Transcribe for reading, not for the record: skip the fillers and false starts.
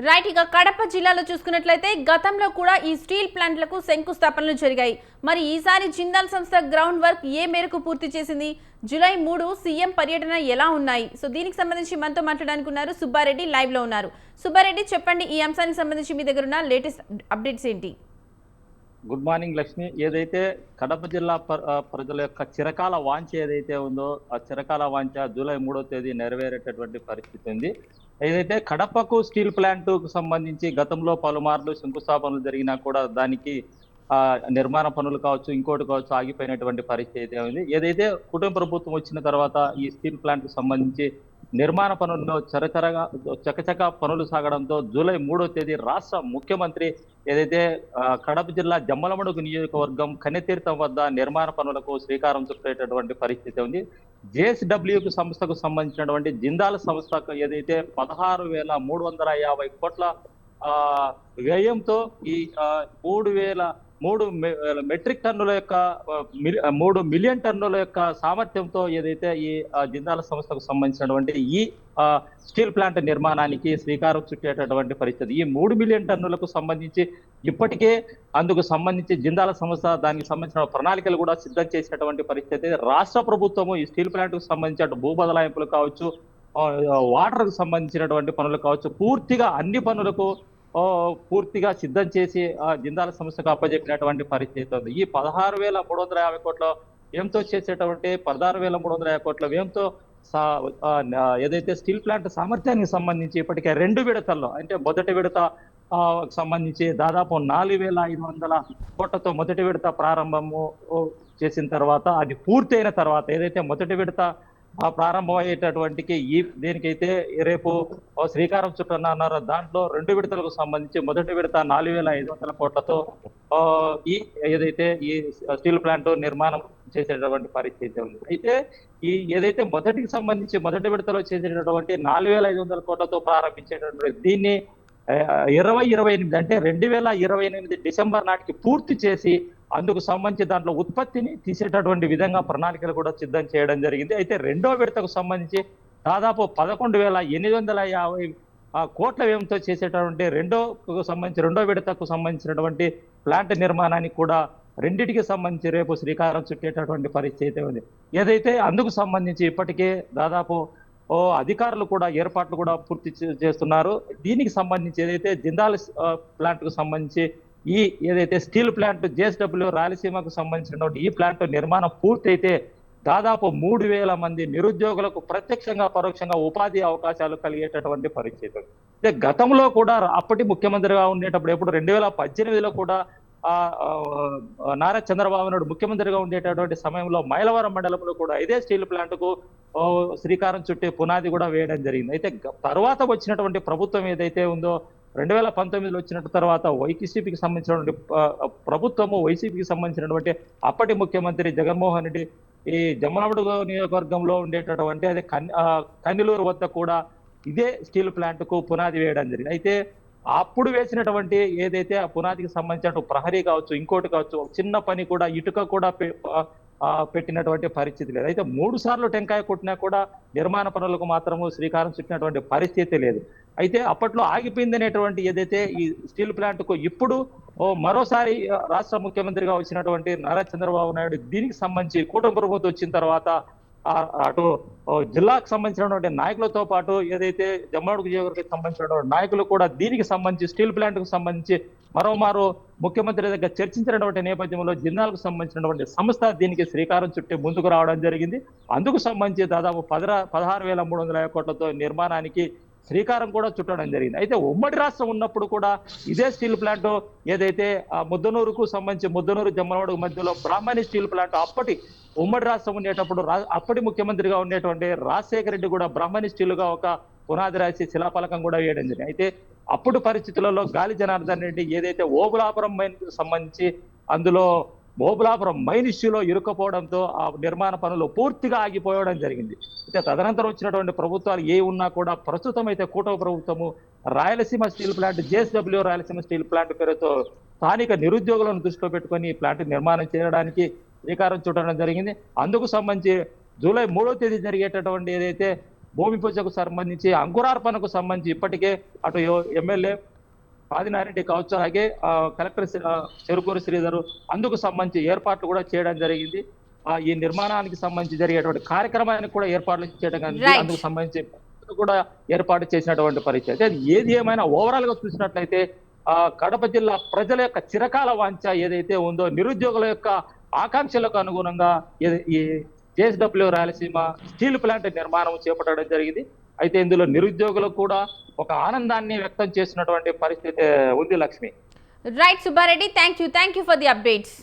Right, ఇక కడప జిల్లాలో చూసుకున్నట్లయితే గతంలో కూడా ఈ స్టీల్ ప్లాంట్లకు శంకుస్థాపనలు జరిగాయి. మరి ఈసారి జిందాల్ సంస్థ గ్రౌండ్ వర్క్ ఏ మేరకు పూర్తి చేసింది? జూలై 3 సీఎం పర్యటన ఎలా ఉన్నాయి? సో దీనికి సంబంధించి మనతో మాట్లాడడానికి ఉన్నారు సుబ్బారెడ్డి, లైవ్ లో ఉన్నారు. సుబ్బారెడ్డి, చెప్పండి, ఈ అంశానికి సంబంధించి మీ దగ్గర ఉన్న లేటెస్ట్ అప్డేట్స్ ఏంటి? Good morning Lakshmi. ఏదైతే కడప జిల్లా ప్రజల యొక్క చిరకాల వాంఛ ఏదైతే ఉందో ఆ చిరకాల వాంఛ జూలై 3వ తేదీ నెరవేరేటటువంటి పరిస్థితి ఉంది. ఏదైతే కడపకు స్టీల్ ప్లాంట్ కు సంబంధించి గతంలో పలుమార్లు శంకుస్థాపనలు జరిగినా కూడా దానికి నిర్మాణ పనులు కావచ్చు, ఇంకోటి కావచ్చు, ఆగిపోయినటువంటి పరిస్థితి అయితే ఉంది. ఏదైతే కుటుంబ ప్రభుత్వం వచ్చిన తర్వాత ఈ స్టీల్ ప్లాంట్ కు సంబంధించి నిర్మాణ పనుల్లో చకచక పనులు సాగడంతో జూలై 3వ తేదీ రాష్ట్ర ముఖ్యమంత్రి ఏదైతే కడప జిల్లా జమ్మలమడుగు నియోజకవర్గం కన్నెతీర్థం వద్ద నిర్మాణ పనులకు శ్రీకారం చుట్టేటటువంటి పరిస్థితి ఉంది. జేఎస్డబ్ల్యూ సంస్థకు సంబంధించినటువంటి జిందాల్ సంస్థకు ఏదైతే 16,350 కోట్ల వ్యయంతో ఈ 3 మెట్రిక్ టన్నుల యొక్క 3 మిలియన్ టన్నుల యొక్క సామర్థ్యంతో ఏదైతే ఈ జిందాల్ సంస్థకు సంబంధించినటువంటి ఈ స్టీల్ ప్లాంట్ నిర్మాణానికి శ్రీకారం చుట్టేటటువంటి పరిస్థితి. ఈ 3 మిలియన్ టన్నులకు సంబంధించి ఇప్పటికే అందుకు సంబంధించి జిందాల్ సంస్థ దానికి సంబంధించిన ప్రణాళికలు కూడా సిద్ధం చేసినటువంటి పరిస్థితి. రాష్ట్ర ప్రభుత్వము ఈ స్టీల్ ప్లాంట్ కు సంబంధించిన భూ బదలాయింపులు కావచ్చు, వాటర్ కు సంబంధించినటువంటి పనులు కావచ్చు, పూర్తిగా అన్ని పనులకు పూర్తిగా సిద్ధం చేసి జిందాల్ సంస్థకు అప్పజెప్పినటువంటి పరిస్థితి ఉంది. ఈ 16,350 కోట్ల వ్యయంతో చేసేటువంటి 16,350 కోట్ల వ్యయంతో ఏదైతే స్టీల్ ప్లాంట్ సామర్థ్యానికి సంబంధించి ఇప్పటికే 2 విడతల్లో, అంటే మొదటి విడత సంబంధించి దాదాపు 4,500 కోట్లతో మొదటి విడత ప్రారంభము చేసిన తర్వాత, అది పూర్తయిన తర్వాత ఏదైతే మొదటి విడత ప్రారంభమయ్యేటటువంటికి దేనికైతే రేపు శ్రీకారం చుట్టనున్నారో దాంట్లో 2 విడతలకు సంబంధించి మొదటి విడత 4,500 కోట్లతో ఈ ఏదైతే ఈ స్టీల్ ప్లాంట్ నిర్మాణం చేసేటటువంటి పరిస్థితి ఉంది. అయితే ఈ ఏదైతే మొదటి విడతలో చేసేటటువంటి 4,500 కోట్లతో ప్రారంభించేటటువంటి దీన్ని 2028 అంటే 2028 డిసెంబర్ నాటికి పూర్తి చేసి అందుకు సంబంధించి దాంట్లో ఉత్పత్తిని తీసేటటువంటి విధంగా ప్రణాళికలు కూడా సిద్ధం చేయడం జరిగింది. అయితే 2వ విడతకు సంబంధించి దాదాపు 11,850 కోట్ల వ్యయంతో చేసేటటువంటి 2వ విడతకు సంబంధించినటువంటి ప్లాంట్ నిర్మాణానికి కూడా రెండిటికి సంబంధించి రేపు శ్రీకారం చుట్టేటటువంటి పరిస్థితి ఉంది. ఏదైతే అందుకు సంబంధించి ఇప్పటికే దాదాపు అధికారులు కూడా ఏర్పాట్లు కూడా పూర్తి చేస్తున్నారు. దీనికి సంబంధించి ఏదైతే జిందాల్ ప్లాంట్ కు సంబంధించి ఈ ఏదైతే స్టీల్ ప్లాంట్ జేఎస్డబ్ల్యూ రాయలసీమకు సంబంధించినటువంటి ఈ ప్లాంట్ నిర్మాణం పూర్తయితే దాదాపు 3,000 మంది నిరుద్యోగులకు ప్రత్యక్షంగా పరోక్షంగా ఉపాధి అవకాశాలు కలిగేటటువంటి పరిస్థితి. అంటే గతంలో కూడా అప్పటి ముఖ్యమంత్రిగా ఉండేటప్పుడు ఎప్పుడు 2018లో కూడా నారా చంద్రబాబు నాయుడు ముఖ్యమంత్రిగా ఉండేటటువంటి సమయంలో మైలవరం మండలంలో కూడా ఇదే స్టీల్ ప్లాంట్ కు శ్రీకారం చుట్టే పునాది కూడా వేయడం జరిగింది. అయితే తర్వాత వచ్చినటువంటి ప్రభుత్వం ఏదైతే ఉందో 2019లో వచ్చినట్టు తర్వాత వైసీపీకి సంబంధించినటువంటి ప్రభుత్వము, వైసీపీకి సంబంధించినటువంటి అప్పటి ముఖ్యమంత్రి జగన్మోహన్ రెడ్డి ఈ జమ్మలమడుగు నియోజకవర్గంలో ఉండేటటువంటి అదే కన్నెలూరు వద్ద కూడా ఇదే స్టీల్ ప్లాంట్ కు పునాది వేయడం జరిగింది. అయితే అప్పుడు వేసినటువంటి ఏదైతే ఆ పునాదికి సంబంధించిన ప్రహరీ కావచ్చు, ఇంకోటి కావచ్చు, చిన్న పని కూడా ఇటుక కూడా పెట్టినటువంటి పరిస్థితి లేదు. అయితే 3 సార్లు టెంకాయ కొట్టినా కూడా నిర్మాణ పనులకు మాత్రము శ్రీకారం చుట్టినటువంటి పరిస్థితి లేదు. అయితే అప్పట్లో ఆగిపోయిందనేటువంటి ఏదైతే ఈ స్టీల్ ప్లాంట్ కు ఇప్పుడు మరోసారి రాష్ట్ర ముఖ్యమంత్రిగా వచ్చినటువంటి నారా చంద్రబాబు నాయుడు దీనికి సంబంధించి కూటమి ప్రభుత్వం వచ్చిన తర్వాత అటు జిల్లాకు సంబంధించినటువంటి నాయకులతో పాటు ఏదైతే జమ్మలమడుగు నియోజకవర్గానికి సంబంధించినటువంటి నాయకులు కూడా దీనికి సంబంధించి స్టీల్ ప్లాంట్ కు సంబంధించి మరోమారు ముఖ్యమంత్రి దగ్గర చర్చించినటువంటి నేపథ్యంలో జిందాల్కు సంబంధించినటువంటి సంస్థ దీనికి శ్రీకారం చుట్టి ముందుకు రావడం జరిగింది. అందుకు సంబంధించి దాదాపు 16,350 కోట్లతో నిర్మాణానికి శ్రీకారం కూడా చుట్టడం జరిగింది. అయితే ఉమ్మడి రాష్ట్రం ఉన్నప్పుడు కూడా ఇదే స్టీల్ ప్లాంట్ ఏదైతే ముద్దనూరుకు సంబంధించి ముద్దనూరు జమ్మలమడుగు మధ్యలో బ్రాహ్మణి స్టీల్ ప్లాంట్ అప్పటి ఉమ్మడి రాష్ట్రం ఉండేటప్పుడు అప్పటి ముఖ్యమంత్రిగా ఉండేటువంటి రాజశేఖర రెడ్డి కూడా బ్రాహ్మణి స్టీల్గా ఒక పునాది రాసి శిలాఫలకం కూడా వేయడం జరిగింది. అయితే అప్పుడు పరిస్థితులలో గాలి జనార్దన్ రెడ్డి ఏదైతే ఓబులాపురం మైన్ సంబంధించి అందులో ఓబులాపురం మైన్ ఇష్యూలో ఇరుక్కుపోవడంతో ఆ నిర్మాణ పనులు పూర్తిగా ఆగిపోవడం జరిగింది. అయితే తదనంతరం వచ్చినటువంటి ప్రభుత్వాలు ఏ ఉన్నా కూడా ప్రస్తుతం అయితే కూటమి ప్రభుత్వము Rayalaseema steel plant JSW Rayalaseema steel plant పేరుతో స్థానిక నిరుద్యోగులను దృష్టిలో పెట్టుకొని ఈ ప్లాంట్ నిర్మాణం చేయడానికి శ్రీకారం చుట్టడం జరిగింది. అందుకు సంబంధించి జూలై 3వ తేదీ జరిగేటటువంటి ఏదైతే భూమి పూజకు సంబంధించి అంకురార్పణకు సంబంధించి ఇప్పటికే అటు ఎమ్మెల్యే ఆదినారెడ్డి కావచ్చు, అలాగే కలెక్టర్ చెరుకూరు శ్రీధర్ అందుకు సంబంధించి ఏర్పాట్లు కూడా చేయడం జరిగింది. ఈ నిర్మాణానికి సంబంధించి జరిగేటువంటి కార్యక్రమానికి కూడా ఏర్పాట్లు చేయడం జరిగింది. అందుకు సంబంధించి కూడా ఏర్పాటు చేసినటువంటి పరిస్థితి. అయితే ఏది ఏమైనా ఓవరాల్ గా చూసినట్లయితే కడప జిల్లా ప్రజల యొక్క చిరకాల వాంఛ ఏదైతే ఉందో, నిరుద్యోగుల యొక్క ఆకాంక్షలకు అనుగుణంగా ఈ జేఎస్డబ్ల్యూ రాయలసీమ స్టీల్ ప్లాంట్ నిర్మాణం చేపట్టడం జరిగింది. అయితే ఇందులో నిరుద్యోగులకు కూడా ఒక ఆనందాన్ని వ్యక్తం చేసినటువంటి పరిస్థితి ఉంది Lakshmi. Right Subbareddy, thank you for the updates.